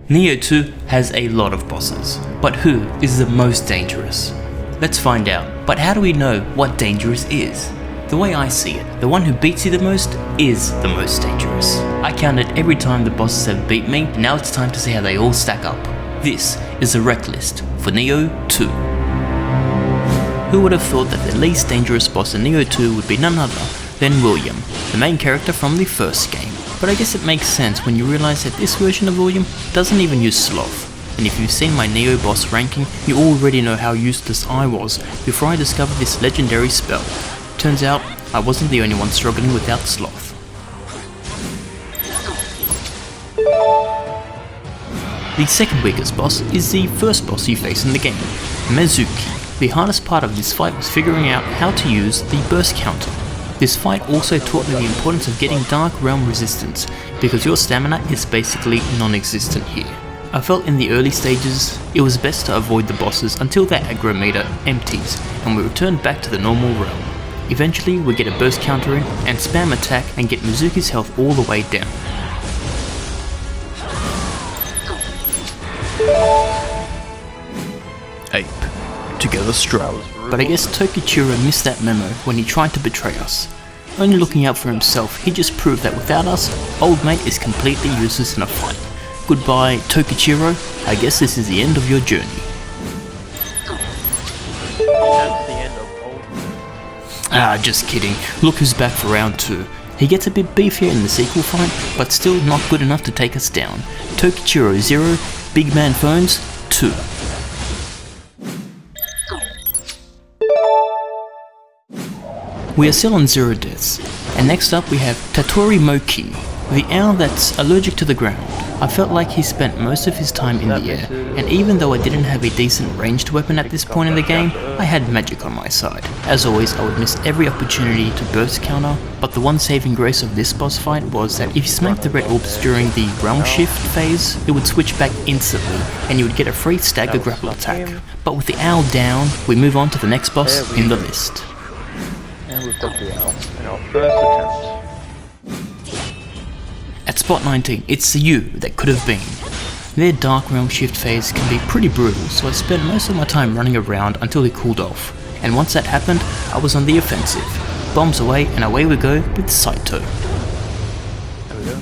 Nioh 2 has a lot of bosses, but who is the most dangerous? Let's find out, but how do we know what dangerous is? The way I see it, the one who beats you the most is the most dangerous. I counted every time the bosses have beat me, and now it's time to see how they all stack up. This is the Wrecklist for Nioh 2. Who would have thought that the least dangerous boss in Nioh 2 would be none other than William, the main character from the first game. But I guess it makes sense when you realize that this version of William doesn't even use sloth. And if you've seen my Nioh boss ranking, you already know how useless I was before I discovered this legendary spell. Turns out, I wasn't the only one struggling without sloth. The second weakest boss is the first boss you face in the game, Mezuki. The hardest part of this fight was figuring out how to use the burst counter. This fight also taught me the importance of getting Dark Realm resistance, because your stamina is basically non-existent here. I felt in the early stages, it was best to avoid the bosses until their aggro meter empties and we return back to the normal realm. Eventually we get a burst counter in and spam attack and get Mizuki's health all the way down. Ape. Together strong. But I guess Tokichiro missed that memo when he tried to betray us. Only looking out for himself, he just proved that without us, old mate is completely useless in a fight. Goodbye Tokichiro, I guess this is the end of your journey. That's the end of old. Just kidding, look who's back for round 2. He gets a bit beefier in the sequel fight, but still not good enough to take us down. Tokichiro 0, Big Man Phones 2. We are still on 0 deaths, and next up we have Tatori Moki, the owl that's allergic to the ground. I felt like he spent most of his time in the air, and even though I didn't have a decent ranged weapon at this point in the game, I had magic on my side. As always, I would miss every opportunity to burst counter, but the one saving grace of this boss fight was that if you smacked the red orbs during the realm shift phase, it would switch back instantly, and you would get a free stagger grapple attack. But with the owl down, we move on to the next boss in the list. And we've got the owl in our first attempt. At spot 19, it's the you that could have been. Their Dark Realm shift phase can be pretty brutal, so I spent most of my time running around until he cooled off. And once that happened, I was on the offensive. Bombs away and away we go with Scythe. There we go.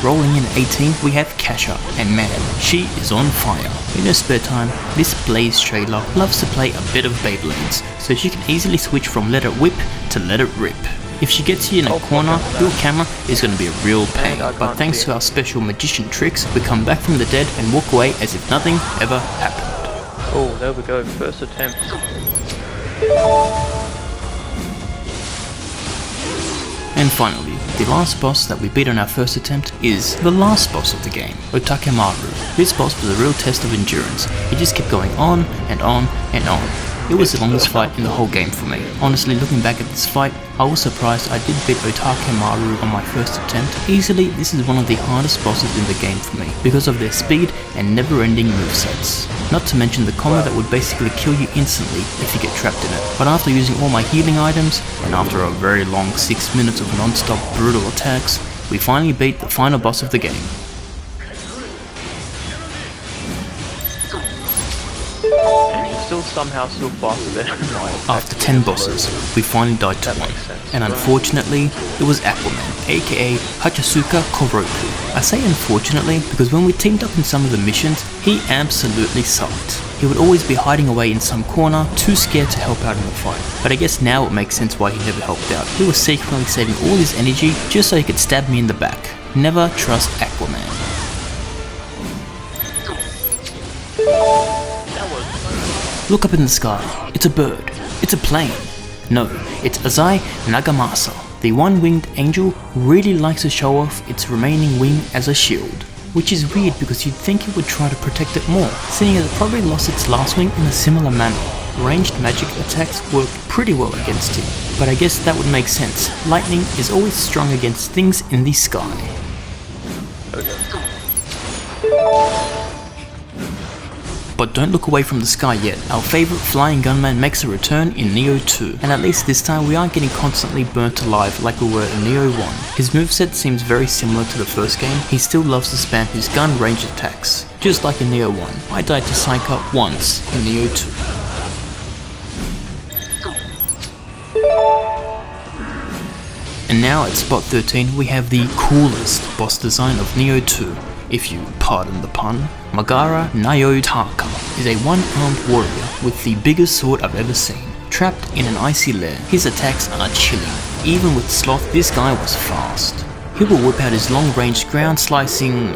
Rolling in at 18, we have Kasha, and man, she is on fire. In her spare time, this Blaze trailer loves to play a bit of Beyblades, so she can easily switch from let it whip to let it rip. If she gets you in a corner, your camera is going to be a real pain, but thanks to our special magician tricks, we come back from the dead and walk away as if nothing ever happened. Oh, there we go, first attempt. And finally, the last boss that we beat on our first attempt is the last boss of the game, Otakemaru. This boss was a real test of endurance. He just kept going on and on and on. It was the longest fight in the whole game for me. Honestly, looking back at this fight, I was surprised I did beat Otakemaru on my first attempt. Easily, this is one of the hardest bosses in the game for me, because of their speed and never-ending movesets. Not to mention the combo that would basically kill you instantly if you get trapped in it. But after using all my healing items, and after a very long 6 minutes of non-stop brutal attacks, we finally beat the final boss of the game. Still somehow faster than After 10 bosses, we finally died to one, and unfortunately, it was Aquaman, aka Hachisuka Koroku. I say unfortunately because when we teamed up in some of the missions, he absolutely sucked. He would always be hiding away in some corner, too scared to help out in the fight. But I guess now it makes sense why he never helped out. He was secretly saving all his energy just so he could stab me in the back. Never trust Aquaman. Look up in the sky. It's a bird. It's a plane. No, it's Azai Nagamasa. The one-winged angel really likes to show off its remaining wing as a shield. Which is weird because you'd think it would try to protect it more, seeing as it probably lost its last wing in a similar manner. Ranged magic attacks work pretty well against it, but I guess that would make sense. Lightning is always strong against things in the sky. But don't look away from the sky yet. Our favourite flying gunman makes a return in Nioh 2, and at least this time we aren't getting constantly burnt alive like we were in Nioh 1. His moveset seems very similar to the first game. He still loves to spam his gun range attacks. Just like in Nioh 1, I died to Scythe once in Nioh 2. And now at spot 13 we have the coolest boss design of Nioh 2, if you pardon the pun. Magara Nioh Taka is a one-armed warrior with the biggest sword I've ever seen. Trapped in an icy lair, his attacks are chilling. Even with Sloth, this guy was fast. He will whip out his long-range ground-slicing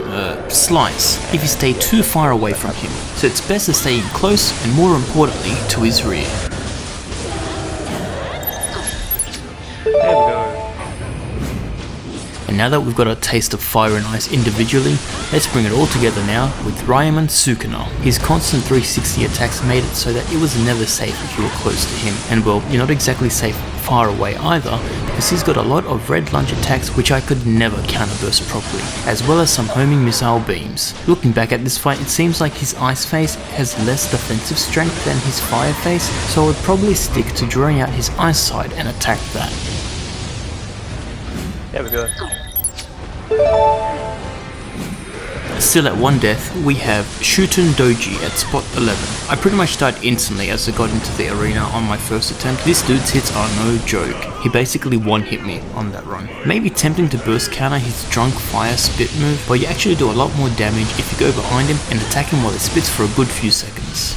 slice if you stay too far away from him, so it's best to stay in close and more importantly to his rear. There we go. And now that we've got a taste of fire and ice individually, let's bring it all together now with Ryaman Sukuna. His constant 360 attacks made it so that it was never safe if you were close to him, and well, you're not exactly safe far away either, because he's got a lot of red lunge attacks which I could never counterburst properly, as well as some homing missile beams. Looking back at this fight, it seems like his ice phase has less defensive strength than his fire phase, so I would probably stick to drawing out his ice side and attack that. There we go. Still at one death, we have Shuten Doji at spot 11. I pretty much died instantly as I got into the arena on my first attempt. This dude's hits are no joke. He basically one-hit me on that run. Maybe tempting to burst counter his drunk fire spit move, but you actually do a lot more damage if you go behind him and attack him while he spits for a good few seconds.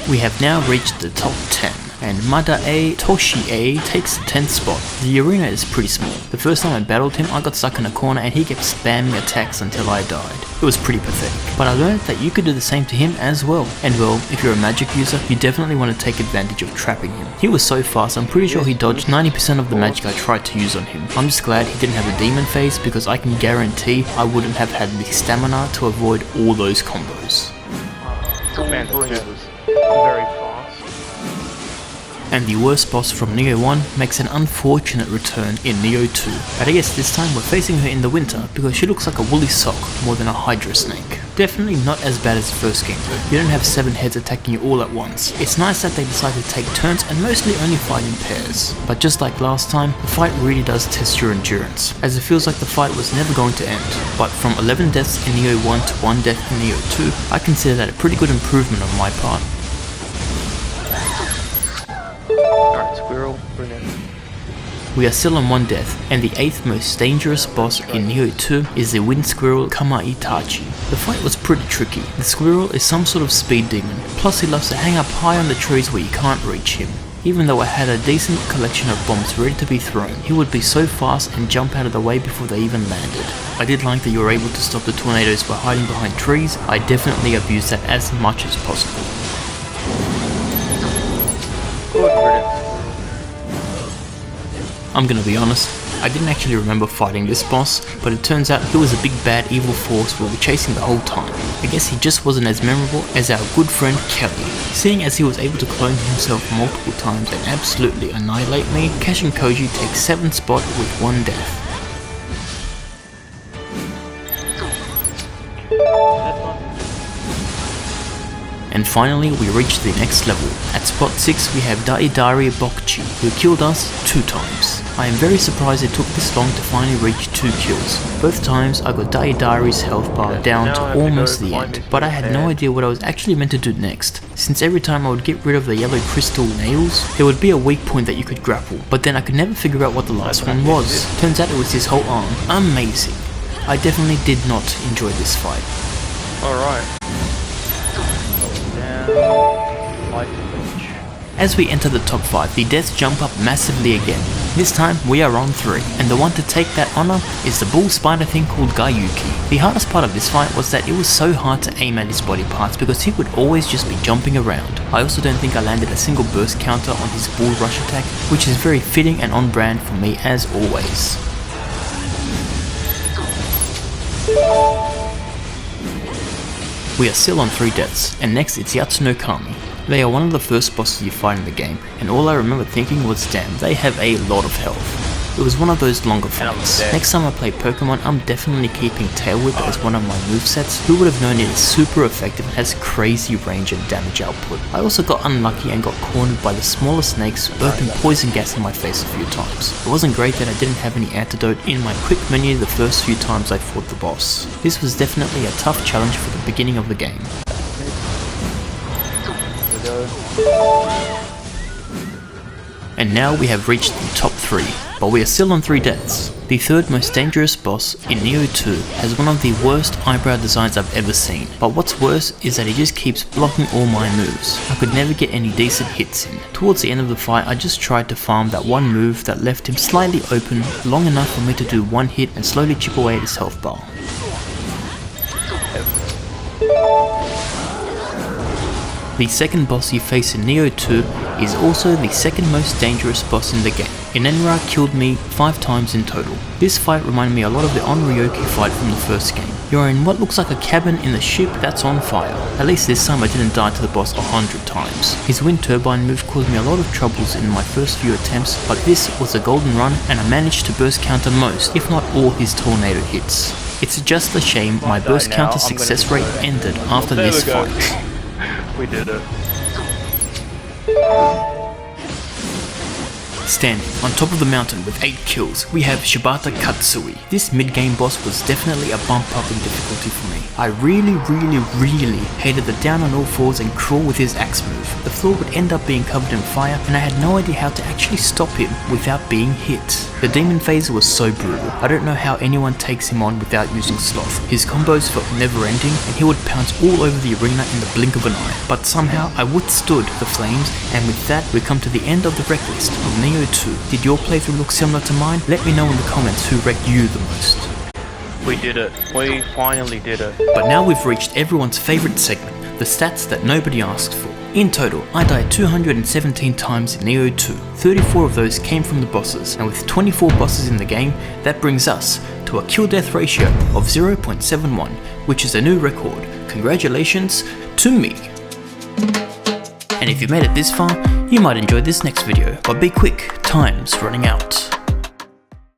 We have now reached the top 10, and Madae Toshie takes the 10th spot. The arena is pretty small. The first time I battled him, I got stuck in a corner and he kept spamming attacks until I died. It was pretty pathetic, but I learned that you could do the same to him as well. And well, if you're a magic user, you definitely want to take advantage of trapping him. He was so fast, I'm pretty sure he dodged 90% of the magic I tried to use on him. I'm just glad he didn't have a demon phase, because I can guarantee I wouldn't have had the stamina to avoid all those combos. Man, was very fast. And the worst boss from Nioh 1 makes an unfortunate return in Nioh 2. But I guess this time we're facing her in the winter because she looks like a woolly sock more than a hydra snake. Definitely not as bad as the first game though. You don't have 7 heads attacking you all at once. It's nice that they decide to take turns and mostly only fight in pairs. But just like last time, the fight really does test your endurance, as it feels like the fight was never going to end. But from 11 deaths in Nioh 1 to 1 death in Nioh 2, I consider that a pretty good improvement on my part. Alright, squirrel, bring it. We are still on 1 death, and the 8th most dangerous boss in Nioh 2 is the wind squirrel Kamaitachi. The fight was pretty tricky. The squirrel is some sort of speed demon, plus he loves to hang up high on the trees where you can't reach him. Even though I had a decent collection of bombs ready to be thrown, he would be so fast and jump out of the way before they even landed. I did like that you were able to stop the tornadoes by hiding behind trees. I definitely abused that as much as possible. I'm gonna be honest, I didn't actually remember fighting this boss, but it turns out he was a big bad evil force we were chasing the whole time. I guess he just wasn't as memorable as our good friend Kelly. Seeing as he was able to clone himself multiple times and absolutely annihilate me, Kashin Koji takes 7th spot with 1 death. And finally we reach the next level. At spot 6 we have Daidari Bokchi, who killed us 2 times. I am very surprised it took this long to finally reach 2 kills. Both times I got Daidari's health bar down to almost the end, but I had no idea what I was actually meant to do next, since every time I would get rid of the yellow crystal nails, there would be a weak point that you could grapple, but then I could never figure out what the last one was. Turns out it was his whole arm. Amazing. I definitely did not enjoy this fight. Alright. As we enter the top 5, the deaths jump up massively again. This time we are on 3, and the one to take that honor is the bull spider thing called Gayuki. The hardest part of this fight was that it was so hard to aim at his body parts because he would always just be jumping around. I also don't think I landed a single burst counter on his bull rush attack, which is very fitting and on brand for me as always. We are still on 3 deaths, and next it's Yatsuno Kami. They are one of the first bosses you fight in the game, and all I remember thinking was, damn, they have a lot of health. It was one of those longer fights. Next time I play Pokemon, I'm definitely keeping Tail Whip as one of my movesets. Who would have known it is super effective and has crazy range and damage output. I also got unlucky and got cornered by the smaller snakes who opened poison gas in my face a few times. It wasn't great that I didn't have any antidote in my quick menu the first few times I fought the boss. This was definitely a tough challenge for the beginning of the game. And now we have reached the top 3, but we are still on 3 deaths. The third most dangerous boss in Nioh 2 has one of the worst eyebrow designs I've ever seen, but what's worse is that he just keeps blocking all my moves. I could never get any decent hits in. Towards the end of the fight, I just tried to farm that one move that left him slightly open long enough for me to do one hit and slowly chip away at his health bar. The second boss you face in Nioh 2 is also the second most dangerous boss in the game. Inenra killed me 5 times in total. This fight reminded me a lot of the Onryoki fight from the first game. You're in what looks like a cabin in the ship that's on fire. At least this time I didn't die to the boss 100 times. His wind turbine move caused me a lot of troubles in my first few attempts, but this was a golden run and I managed to burst counter most, if not all his tornado hits. It's just a shame my burst counter success rate ended after this fight. We did it. Standing on top of the mountain with 8 kills, we have Shibata Katsui. This mid-game boss was definitely a bump up in difficulty for me. I really hated the down on all fours and crawl with his axe move. The floor would end up being covered in fire and I had no idea how to actually stop him without being hit. The demon phase was so brutal. I don't know how anyone takes him on without using sloth. His combos felt never ending and he would pounce all over the arena in the blink of an eye. But somehow I withstood the flames, and with that we come to the end of the Wrecklist of Nioh 2. Did your playthrough look similar to mine? Let me know in the comments who wrecked you the most. We did it. We finally did it. But now we've reached everyone's favourite segment, the stats that nobody asked for. In total, I died 217 times in Nioh 2. 34 of those came from the bosses, and with 24 bosses in the game, that brings us to a kill-death ratio of 0.71, which is a new record. Congratulations to me! And if you made it this far, you might enjoy this next video, but be quick, time's running out.